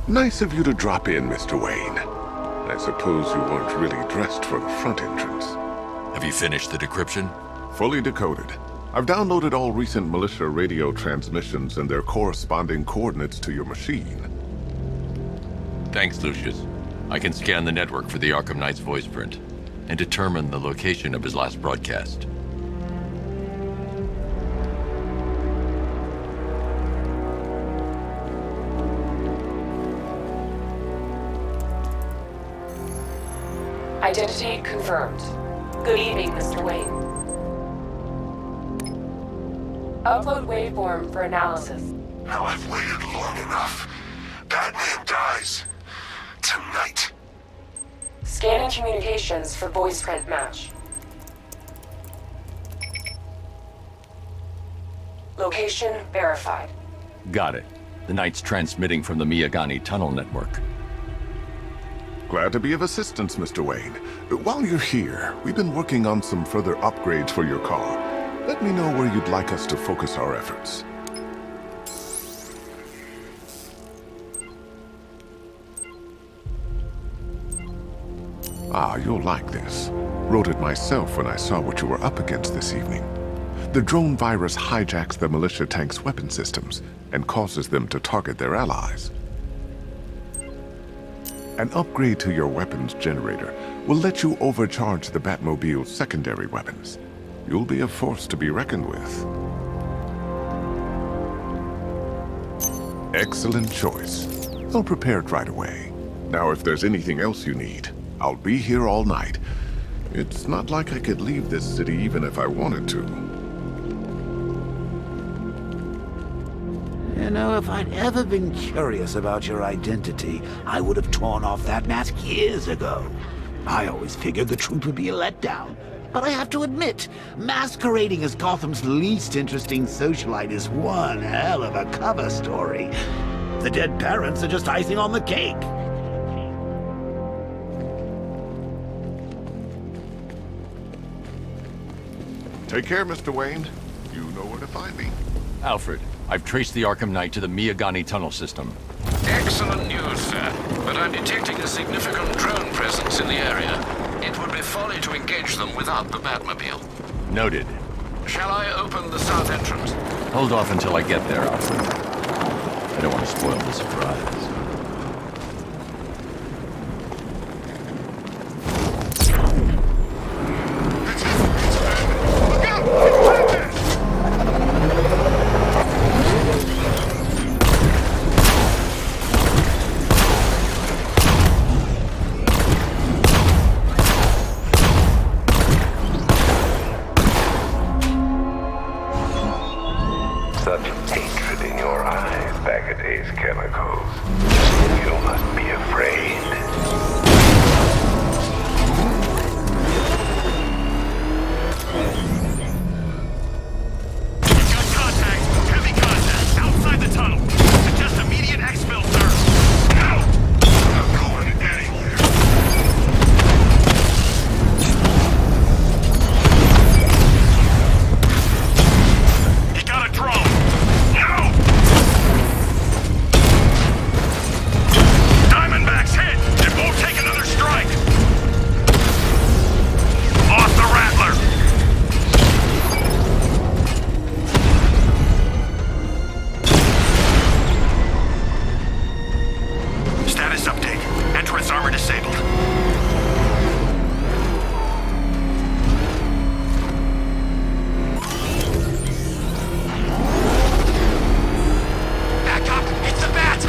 Nice of you to drop in, Mr. Wayne. I suppose you weren't really dressed for the front entrance. Have you finished the decryption? Fully decoded. I've downloaded all recent militia radio transmissions and their corresponding coordinates to your machine. Thanks, Lucius. I can scan the network for the Arkham Knight's voice print and determine the location of his last broadcast. Identity confirmed. Good evening, Mr. Wayne. Upload waveform for analysis. Now I've waited long enough. Batman dies. Tonight. Scanning communications for voice print match. Location verified. Got it. The Knight's transmitting from the Miyagani tunnel network. Glad to be of assistance, Mr. Wayne. While you're here, we've been working on some further upgrades for your car. Let me know where you'd like us to focus our efforts. Ah, you'll like this. Wrote it myself when I saw what you were up against this evening. The drone virus hijacks the militia tank's weapon systems and causes them to target their allies. An upgrade to your weapons generator will let you overcharge the Batmobile's secondary weapons. You'll be a force to be reckoned with. Excellent choice. I'll prepare it right away. Now, if there's anything else you need, I'll be here all night. It's not like I could leave this city even if I wanted to. You know, if I'd ever been curious about your identity, I would have torn off that mask years ago. I always figured the truth would be a letdown. But I have to admit, masquerading as Gotham's least interesting socialite is one hell of a cover story. The dead parents are just icing on the cake. Take care, Mr. Wayne. You know where to find me. Alfred, I've traced the Arkham Knight to the Miyagani tunnel system. Excellent news, sir. But I'm detecting a significant drone presence in the area. It would be folly to engage them without the Batmobile. Noted. Shall I open the south entrance? Hold off until I get there, Alfred. I don't want to spoil the surprise. Such hatred in your eyes, Bagaday's chemicals. You must be afraid. Got contact! Heavy contact! Outside the tunnel! Suggest immediate exfil, sir! No! I'm going anywhere. He got a drone! No! Diamondback's hit! It won't take another strike! Lost the Rattler! Status update. Entrance armor disabled. Back up! It's the bat!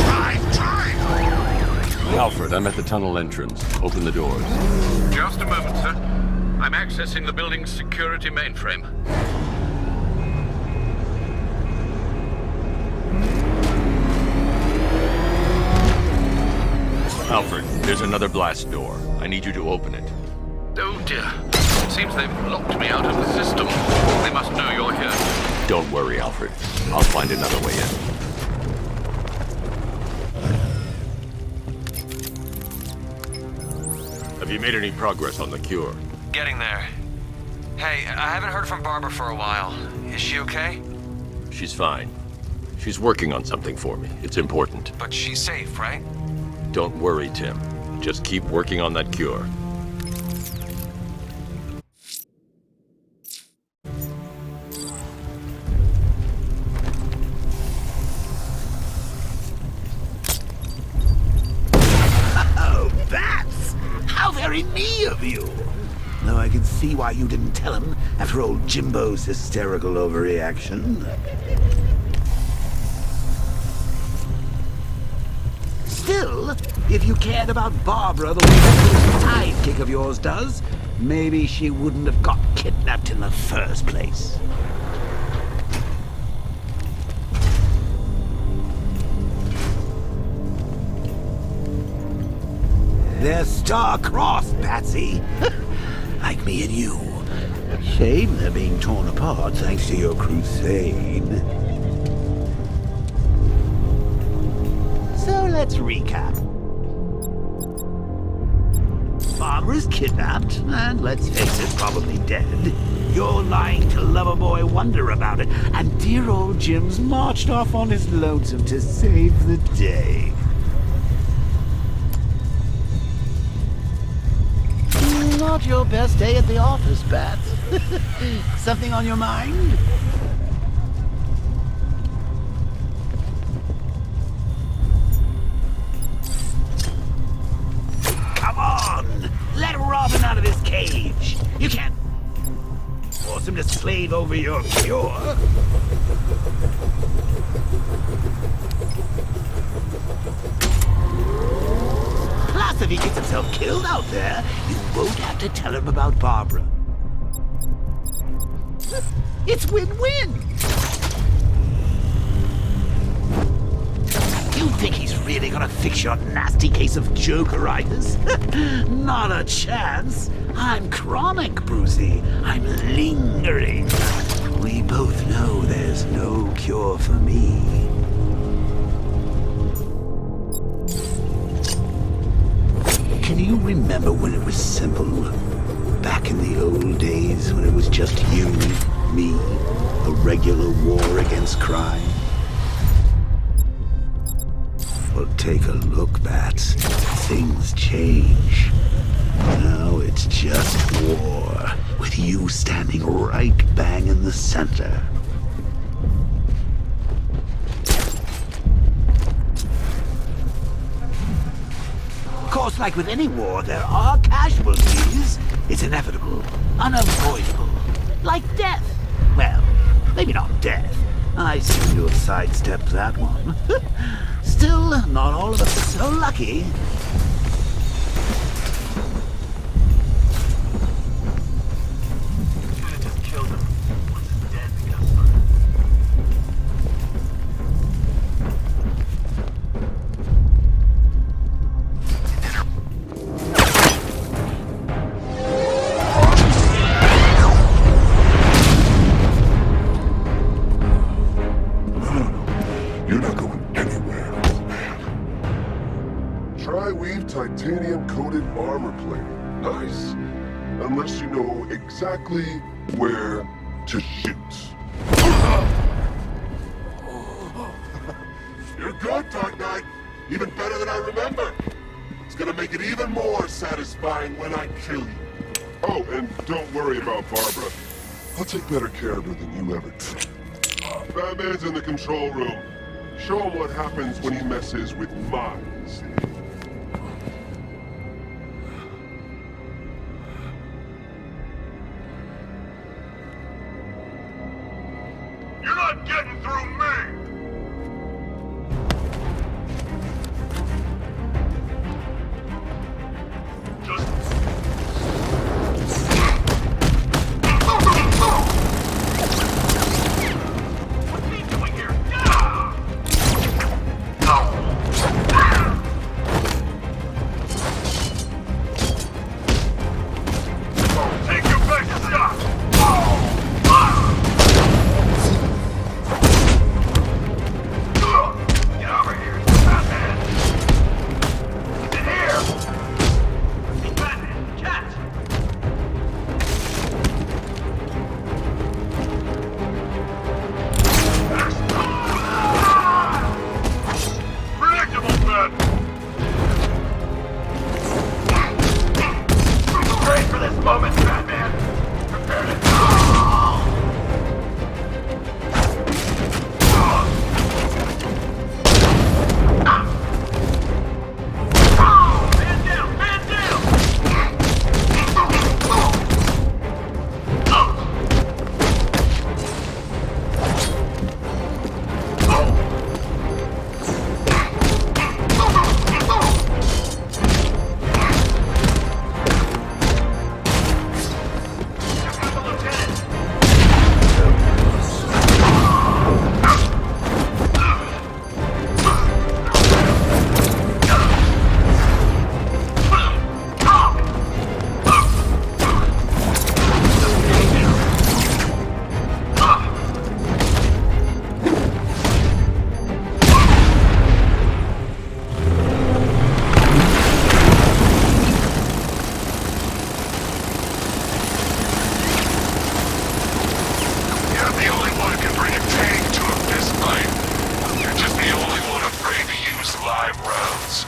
Drive! Drive! Alfred, I'm at the tunnel entrance. Open the doors. Just a moment, sir. I'm accessing the building's security mainframe. Alfred, there's another blast door. I need you to open it. Oh dear. Seems they've locked me out of the system. They must know you're here. Don't worry, Alfred. I'll find another way in. Have you made any progress on the cure? Getting there. Hey, I haven't heard from Barbara for a while. Is she okay? She's fine. She's working on something for me. It's important. But she's safe, right? Don't worry, Tim. Just keep working on that cure. Oh, bats! How very me of you! Though I can see why you didn't tell him after old Jimbo's hysterical overreaction. Still, if you cared about Barbara the way that little sidekick of yours does, maybe she wouldn't have got kidnapped in the first place. They're star-crossed, Patsy. Like me and you. Shame they're being torn apart thanks to your crusade. So let's recap. Barbara's kidnapped, and let's face it, probably dead. You're lying to Loverboy Wonder about it, and dear old Jim's marched off on his lonesome to save the day. Not your best day at the office, Bats. Something on your mind? Come on! Let Robin out of his cage! You can't force him to slave over your cure. Plus, if he gets himself killed out there, you won't have to tell him about Barbara. It's win-win! You think he's really gonna fix your nasty case of Jokeritis? Not a chance. I'm chronic, Brucey. I'm lingering. We both know there's no cure for me. Can you remember when it was simple? Back in the old days when it was just you, me, a regular war against crime? Well, take a look, Bats. Things change. Now it's just war, with you standing right bang in the center. Of course, like with any war, there are casualties. It's inevitable, unavoidable. Like death. Well, maybe not death. I seem to have sidestepped that one. Still, not all of us are so lucky. Could've just killed him. Once he's dead, Titanium-coated armor plating. Nice. Unless you know exactly where to shoot. You're good, Dark Knight. Even better than I remember. It's gonna make it even more satisfying when I kill you. Oh, and don't worry about Barbara. I'll take better care of her than you ever did. Batman's in the control room. Show him what happens when he messes with minds. You're not getting through me! What's he doing here? the only one who can bring a tank to a fistfight. You're just the only one afraid to use live rounds.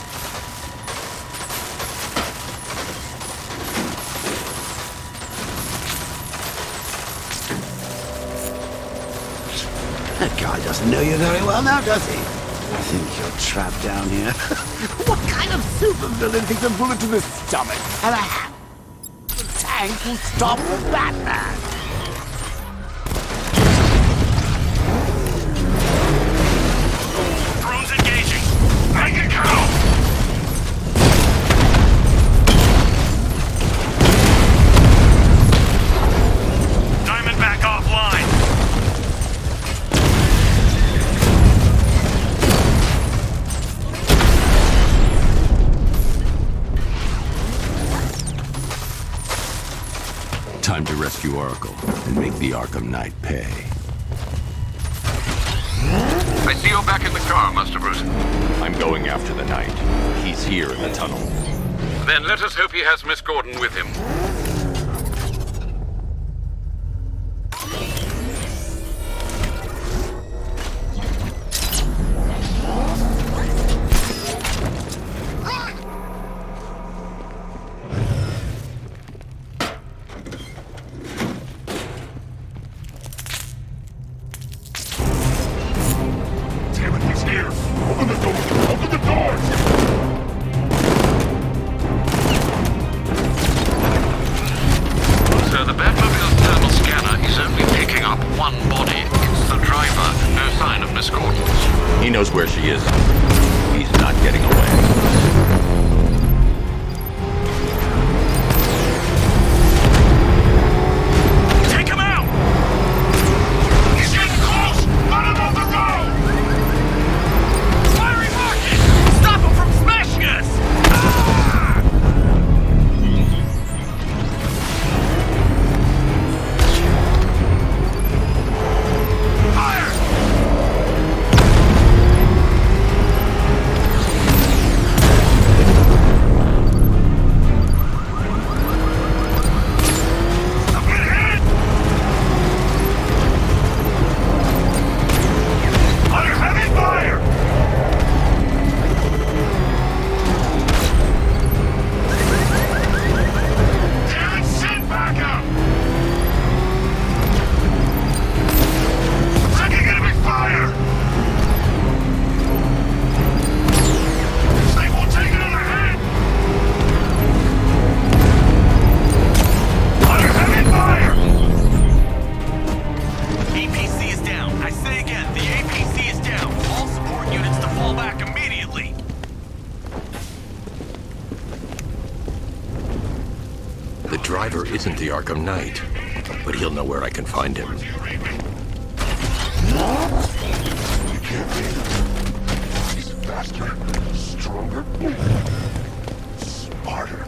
That guy doesn't know you very well now, does he? I think you're trapped down here. What kind of supervillain takes a bullet to the stomach and a hat? The tank will stop the Batman. Drones engaging. Make it count! Diamondback offline. Time to rescue Oracle and make the Arkham Knight pay. I see you're back in the car, Master Bruce. I'm going after the Knight. He's here in the tunnel. Then let us hope he has Miss Gordon with him. Damn it, he's here! Open the door! Open the doors! So the Batmobile's thermal scanner is only picking up one body. It's the driver. No sign of Miss Gordon. He knows where she is. He's not getting away. Take him out! He's getting close! Let him on the road! Fiery rocket! Stop him from smashing us! Fire! I'm getting hit! Under heavy fire! Damn it, sit back up! Taking enemy fire! This thing will take another hit! Under heavy fire! APC is down. I say again, the APC is down. All support units to fall back immediately. The driver isn't the Arkham Knight, but he'll know where I can find him. You can't beat him. He's faster, stronger, smarter.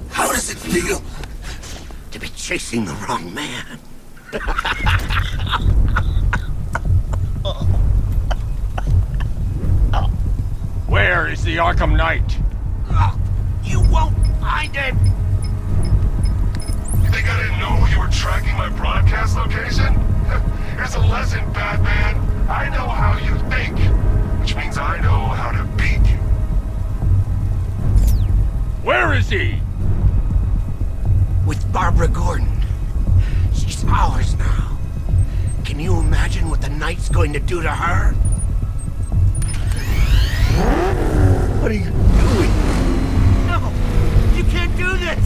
How does it feel to be chasing the wrong man? Where is the Arkham Knight? You won't find him! You think I didn't know you were tracking my broadcast location? Here's a lesson, Batman. I know how you think, which means I know how to beat you. Where is he? With Barbara Gordon. She's ours now. Can you imagine what the Knight's going to do to her? What are you doing? No! You can't do this!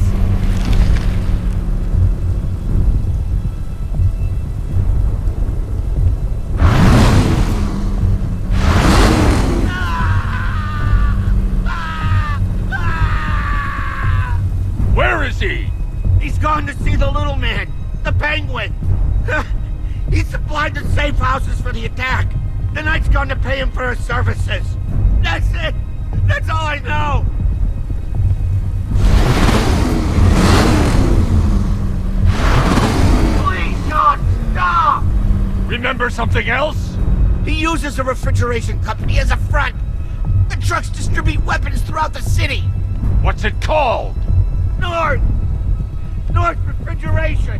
Where is he? He's gone to see the little man, the Penguin. He supplied the safe houses for the attack. The Knight's gone to pay him for his services. That's it. That's all I know. Please, God, stop! Remember something else? He uses a refrigeration company as a front. The trucks distribute weapons throughout the city. What's it called? North! North refrigeration!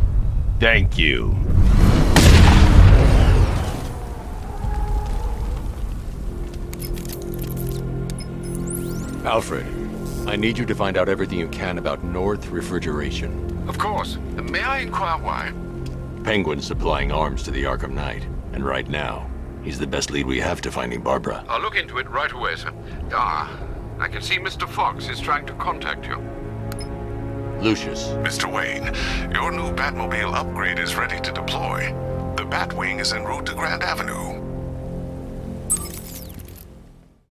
Thank you. Alfred, I need you to find out everything you can about North Refrigeration. Of course. May I inquire why? Penguin's supplying arms to the Arkham Knight, and right now, he's the best lead we have to finding Barbara. I'll look into it right away, sir. I can see Mr. Fox is trying to contact you. Lucius, Mr. Wayne, your new Batmobile upgrade is ready to deploy. The Batwing is en route to Grand Avenue.